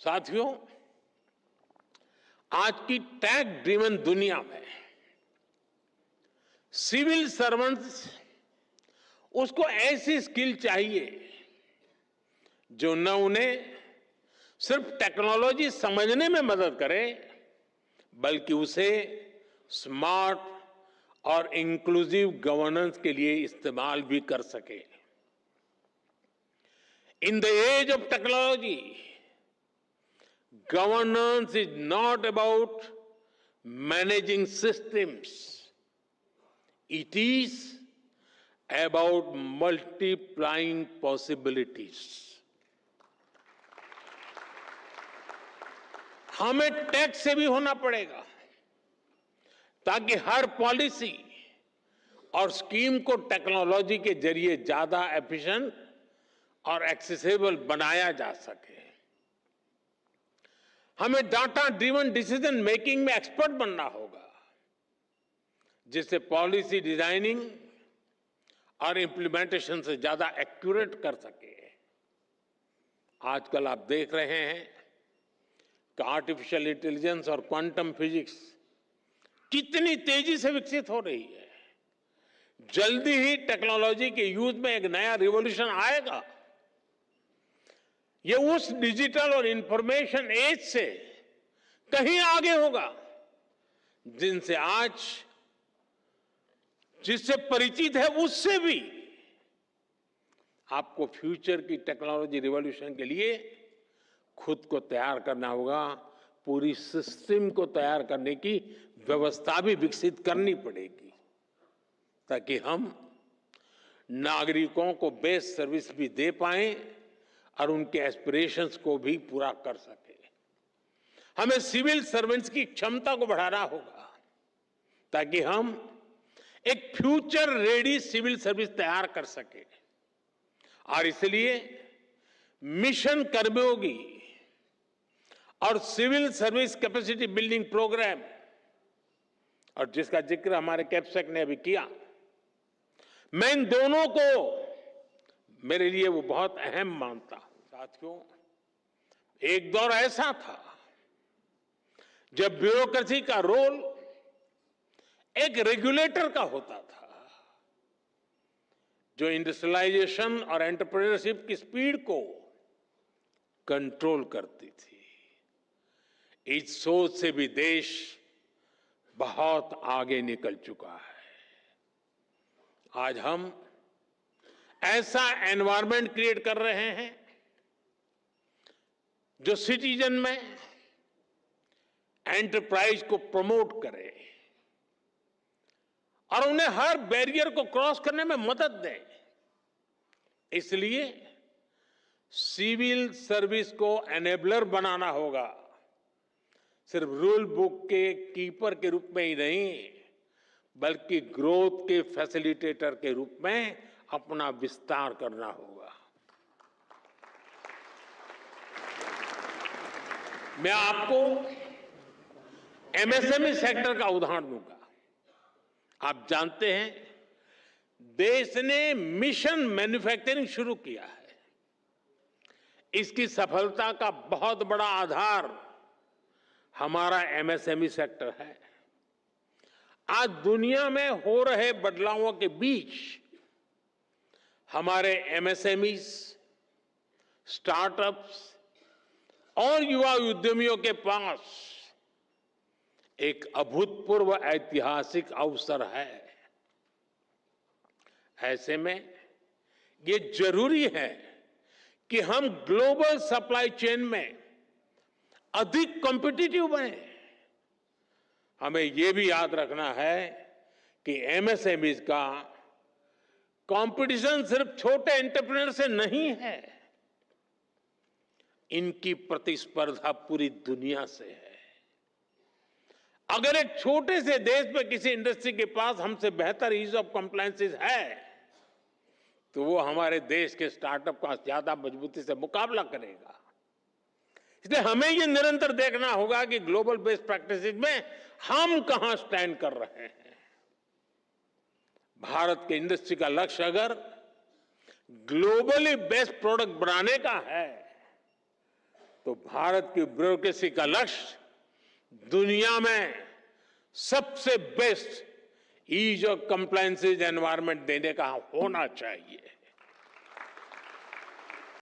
साथियों, आज की टैग ड्रिवन दुनिया में सिविल सर्वेंट्स उसको ऐसी स्किल चाहिए जो न उन्हें सिर्फ टेक्नोलॉजी समझने में मदद करे, बल्कि उसे स्मार्ट और इंक्लूसिव गवर्नेंस के लिए इस्तेमाल भी कर सके। In the age of technology, governance is not about managing systems. It is about multiplying possibilities. हमें टेक से भी होना पड़ेगा ताकि हर पॉलिसी और स्कीम को टेक्नोलॉजी के जरिए ज्यादा एफिशिएंट और एक्सेसिबल बनाया जा सके। हमें डाटा ड्रिवन डिसीजन मेकिंग में एक्सपर्ट बनना होगा, जिससे पॉलिसी डिजाइनिंग और इंप्लीमेंटेशन से ज्यादा एक्यूरेट कर सके। आजकल आप देख रहे हैं कि आर्टिफिशियल इंटेलिजेंस और क्वांटम फिजिक्स कितनी तेजी से विकसित हो रही है। जल्दी ही टेक्नोलॉजी के यूज में एक नया रिवॉल्यूशन आएगा। ये उस डिजिटल और इंफॉर्मेशन एज से कहीं आगे होगा जिनसे आज जिससे परिचित है उससे भी आपको फ्यूचर की टेक्नोलॉजी रिवॉल्यूशन के लिए खुद को तैयार करना होगा। पूरी सिस्टम को तैयार करने की व्यवस्था भी विकसित करनी पड़ेगी ताकि हम नागरिकों को बेस्ट सर्विस भी दे पाएं और उनके एस्पिरेशंस को भी पूरा कर सके। हमें सिविल सर्वेंट्स की क्षमता को बढ़ाना होगा ताकि हम एक फ्यूचर रेडी सिविल सर्विस तैयार कर सके। और इसलिए मिशन कर्मयोगी और civil service capacity building programme, और जिसका जिक्र हमारे कैप्सेक ने अभी किया, मैं इन दोनों को मेरे लिए वो बहुत अहम मानता हूं। साथियों, एक दौर ऐसा था जब ब्यूरोक्रेसी का रोल एक रेगुलेटर का होता था, जो इंडस्ट्रियलाइजेशन और एंटरप्रेन्योरशिप की स्पीड को कंट्रोल करती थी। इस सोच से भी देश बहुत आगे निकल चुका है। आज हम ऐसा एनवायरनमेंट क्रिएट कर रहे हैं जो सिटीजन में एंटरप्राइज को प्रमोट करे और उन्हें हर बैरियर को क्रॉस करने में मदद दे। इसलिए सिविल सर्विस को एनेबलर बनाना होगा, सिर्फ रूल बुक के कीपर के रूप में ही नहीं, बल्कि ग्रोथ के फैसिलिटेटर के रूप में अपना विस्तार करना होगा। मैं आपको एमएसएमई सेक्टर का उदाहरण दूंगा। आप जानते हैं, देश ने मिशन मैन्युफैक्चरिंग शुरू किया है। इसकी सफलता का बहुत बड़ा आधार हमारा एमएसएमई सेक्टर है। आज दुनिया में हो रहे बदलावों के बीच हमारे एमएसएमईज, स्टार्टअप्स और युवा उद्यमियों के पास एक अभूतपूर्व ऐतिहासिक अवसर है। ऐसे में ये जरूरी है कि हम ग्लोबल सप्लाई चेन में अधिक कॉम्पिटिटिव बने। हमें यह भी याद रखना है कि एमएसएमईज का कंपटीशन सिर्फ छोटे एंटरप्रेन्योर से नहीं है, इनकी प्रतिस्पर्धा पूरी दुनिया से है। अगर एक छोटे से देश में किसी इंडस्ट्री के पास हमसे बेहतर ईज ऑफ कंप्लायंसेस है, तो वो हमारे देश के स्टार्टअप का ज्यादा मजबूती से मुकाबला करेगा। इसलिए हमें ये निरंतर देखना होगा कि ग्लोबल बेस्ट प्रैक्टिसेस में हम कहां स्टैंड कर रहे हैं। भारत के इंडस्ट्री का लक्ष्य अगर ग्लोबली बेस्ट प्रोडक्ट बनाने का है, तो भारत की ब्यूरोक्रेसी का लक्ष्य दुनिया में सबसे best ease of compliances environment देने का होना चाहिए।